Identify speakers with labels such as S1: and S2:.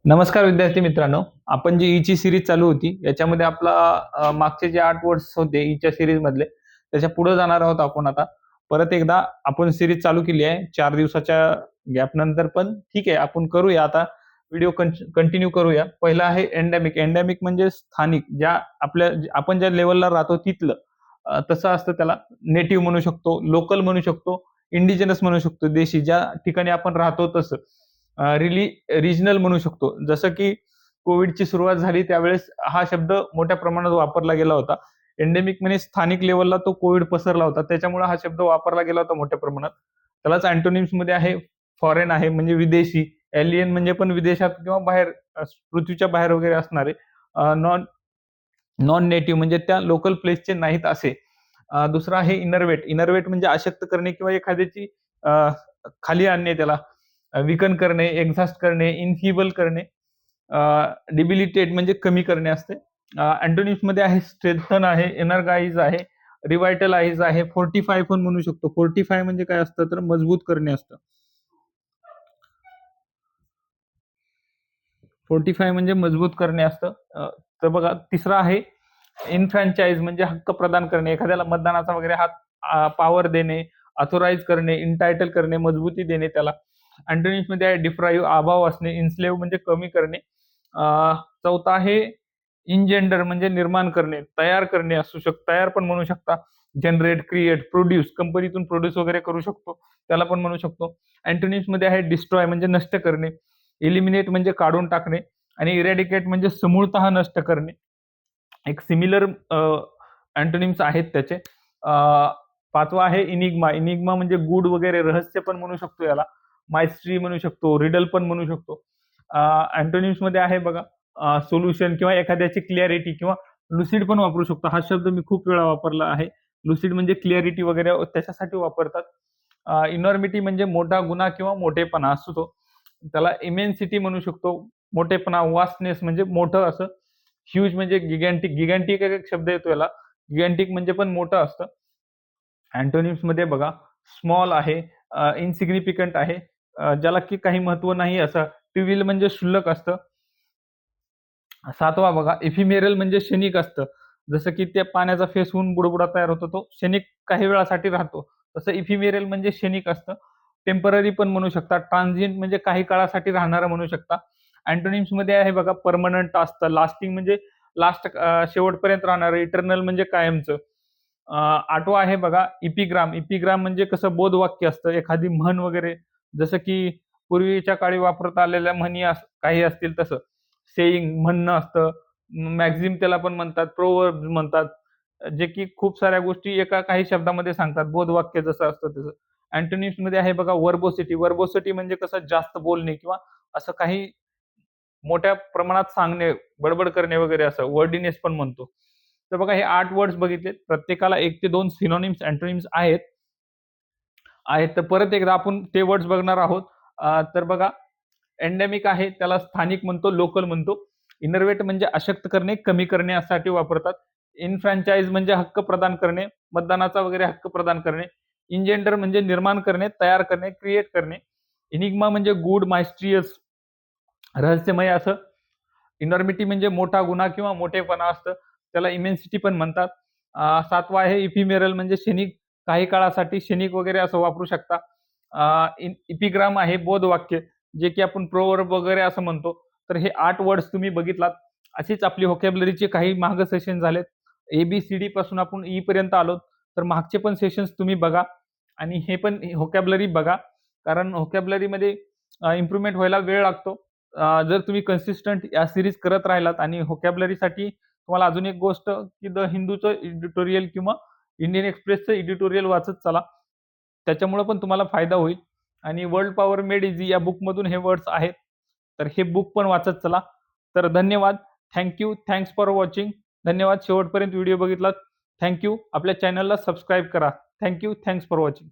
S1: नमस्कार विद्यार्थी मित्रांनो, आपण जी ईची सीरीज चालू होती याच्यामध्ये आपला मागचे जे 8 वर्ड्स होते ईच्या सीरीज मधले त्याच्या पुढे जाणार आहोत आपण आता. परत एकदा आपण सीरीज चालू केली आहे 4 दिवसाच्या गॅप नंतर, पण ठीक आहे आपण करूया आता. व्हिडिओ कंटिन्यू करूया. पहिला आहे एंडेमिक. एंडेमिक म्हणजे स्थानिक, आपण ज्या लेवलला राहतो तिथलं. तसं असतं त्याला. नेटिव्ह म्हणू शकतो, लोकल म्हणू शकतो, इंडिजिनस म्हणू शकतो, देशी ज्या ठिकाणी आपण राहतो तसं. रिजनल म्हणू शकतो. जसं की कोविडची सुरुवात झाली त्यावेळेस हा शब्द मोठ्या प्रमाणात वापरला गेला होता. एंडेमिक म्हणजे स्थानिक लेव्हलला तो कोविड पसरला होता. त्याच्यामुळे हा शब्द वापरला गेला होता मोठ्या प्रमाणात. त्यालाच अँटोनिम्समध्ये आहे फॉरेन आहे म्हणजे विदेशी, एलियन म्हणजे पण विदेशात किंवा बाहेर, पृथ्वीच्या बाहेर वगैरे असणारे, नॉन नॉन नेटिव्ह म्हणजे त्या लोकल प्लेसचे नाहीत असे. दुसरा आहे इनरवेट. इनरवेट म्हणजे अशक्त करणे किंवा एखाद्याची खाली आणणे, त्याला विकन करणे, एक्झॉस्ट करणे, इनफिबल करणे. डिबिलिटेट म्हणजे कमी करणे असते. अँटोनिम्स मध्ये आहे स्ट्रेंथन आहे, एनर्गाइज आहे, रिवायटलाइज आहे, फोर्टिफाय पण म्हणू शकतो. फोर्टिफाय म्हणजे काय असतं तर मजबूत करणे असतं. फोर्टिफाय म्हणजे मजबूत करणे असतं. तर बघा तिसरा आहे इनफ्रँचाइज म्हणजे हक्क प्रदान करणे, एखाद्याला मतदानाचा वगैरे पॉवर देणे, ऑथोराइज करणे, इंटायटल करणे, मजबूती देणे त्याला. अँटोनिम्स मध्ये आहे डिफ्राईव्ह अभाव असणे, इन्स्लेव्ह म्हणजे कमी करणे. चौथा आहे इनजेंडर म्हणजे निर्माण करणे, तयार करणे असू शकतो, तयार पण म्हणू शकता. जनरेट, क्रिएट, प्रोड्यूस, कंपनीतून प्रोड्यूस वगैरे करू शकतो त्याला पण म्हणू शकतो. अँटोनिम्स मध्ये आहे डिस्ट्रॉय म्हणजे नष्ट करणे, इलिमिनेट म्हणजे काढून टाकणे, आणि इरॅडिकेट म्हणजे समूळतः नष्ट करणे. एक सिमिलर अँटोनिम्स आहेत त्याचे. पाचवा आहे इनिग्मा. इनिग्मा म्हणजे गूढ वगैरे, रहस्य पण म्हणू शकतो याला. मायस्ट्री म्हणू शकतो, रिडल पण म्हणू शकतो. अँटोनिम्स मध्ये आहे बघा सोल्युशन किंवा एखाद्याची क्लिअरिटी, किंवा लुसिड पण वापरू शकतो. हा शब्द मी खूप वेळा वापरला आहे. लुसिड म्हणजे क्लिअरिटी वगैरे त्याच्यासाठी वापरतात. इनॉर्मिटी म्हणजे मोठा गुन्हा किंवा मोठेपणा असतो. त्याला इमेन्सिटी म्हणू शकतो, मोठेपणा. वास्टनेस म्हणजे मोठं असं. ह्यूज म्हणजे गिगॅन्टिक. गिगॅन्टिक एक शब्द येतो याला. गिगॅन्टिक म्हणजे पण मोठं असतं. अँटोनिम्स मध्ये बघा स्मॉल आहे, इनसिग्निफिकंट आहे, ज्याला की काही महत्व नाही असं. ट्रिव्हिल म्हणजे क्षुल्लक असतं. सातवा बघा इफिमेरल म्हणजे क्षणिक असतं. जसं की त्या पाण्याचा फेस होऊन बुडबुडा तयार होतो, तो क्षणिक काही वेळासाठी राहतो. तसं इफिमेरल म्हणजे क्षणिक असतं. टेम्पररी पण म्हणू शकता. ट्रान्झिएंट म्हणजे काही काळासाठी राहणारं म्हणू शकता. अँटोनिम्स मध्ये आहे बघा परमनंट असतं, लास्टिंग म्हणजे शेवटपर्यंत राहणारं, इटर्नल म्हणजे कायमचं. आठवा आहे बघा इपिग्राम. इपिग्राम म्हणजे कसं बोधवाक्य असतं, एखादी म्हण वगैरे, जसं की पूर्वीच्या काळी वापरता आलेल्या म्हणी काही असतील तसं. सेईंग म्हणणं असतं. मॅक्झिम त्याला पण म्हणतात, प्रोवर्ब म्हणतात, जे की खूप साऱ्या गोष्टी एका काही शब्दामध्ये सांगतात. बोधवाक्य जसं असतं तसं. अँटोनिम्स मध्ये आहे बघा वर्बोसिटी. वर्बोसिटी म्हणजे कसं जास्त बोलणे किंवा असं काही मोठ्या प्रमाणात सांगणे, बडबड करणे वगैरे असं. वर्डिनेस पण म्हणतो. तर बघा हे 8 वर्ड्स बघितले. प्रत्येकाला 1 ते 2 सिनोनिम्स, अँटोनिम्स आहेत. तर परत एकदा आपण ते वर्ड्स बघणार आहोत. तर बघा एंडेमिक आहे त्याला स्थानिक म्हणतो, लोकल म्हणतो. इनर्वेट म्हणजे अशक्त करणे, कमी करणे यासाठी वापरतात. इनफ्रँचाइज म्हणजे हक्क प्रदान करणे, मतदानाचा वगैरे हक्क प्रदान करणे. इनजेंडर म्हणजे निर्माण करणे, तयार करणे, क्रिएट करणे. इनिग्मा म्हणजे गूढ, मायस्ट्रियस, रहस्यमय असं. इनॉर्मिटी म्हणजे मोठा गुन्हा किंवा मोठेपणा असतं, त्याला इमेन्सिटी पण म्हणतात. सातवा आहे इफिमेरल म्हणजे क्षणिक, काही काळासाठी, क्षणिक वगैरे असं वापरू शकता. इपिग्राम आहे बोधवाक्य, जे की आपण प्रोवर्ब वगैरे असं म्हणतो. तर हे 8 वर्ड्स तुम्ही बघितलात. अशीच आपली व्होकॅब्युलरीचे काही मागे सेशन झालेत. ABCD पासून आपण ई पर्यंत आलो. तर मागचे पण सेशन्स तुम्ही बघा आणि हे पण व्होकॅब्युलरी बघा, कारण व्होकॅब्युलरीमध्ये इम्प्रूव्हमेंट व्हायला वेळ लागतो. जर तुम्ही कन्सिस्टंट या सीरीज करत राहिलात, आणि व्होकॅब्युलरीसाठी तुम्हाला अजून एक गोष्ट, की द हिंदूचं एडिटोरियल किंवा इंडियन एक्सप्रेसचं एडिटोरियल वाचत चला. त्याच्यामुळे पण तुम्हाला फायदा होईल. आणि वर्ल्ड पॉवर मेड इझी या बुकमधून हे वर्ड्स आहेत. तर हे बुक पण वाचत चला. तर धन्यवाद. Thanks for watching. धन्यवाद शेवटपर्यंत व्हिडिओ बघितलात. आपल्या चॅनलला सबस्क्राईब करा. Thanks for watching.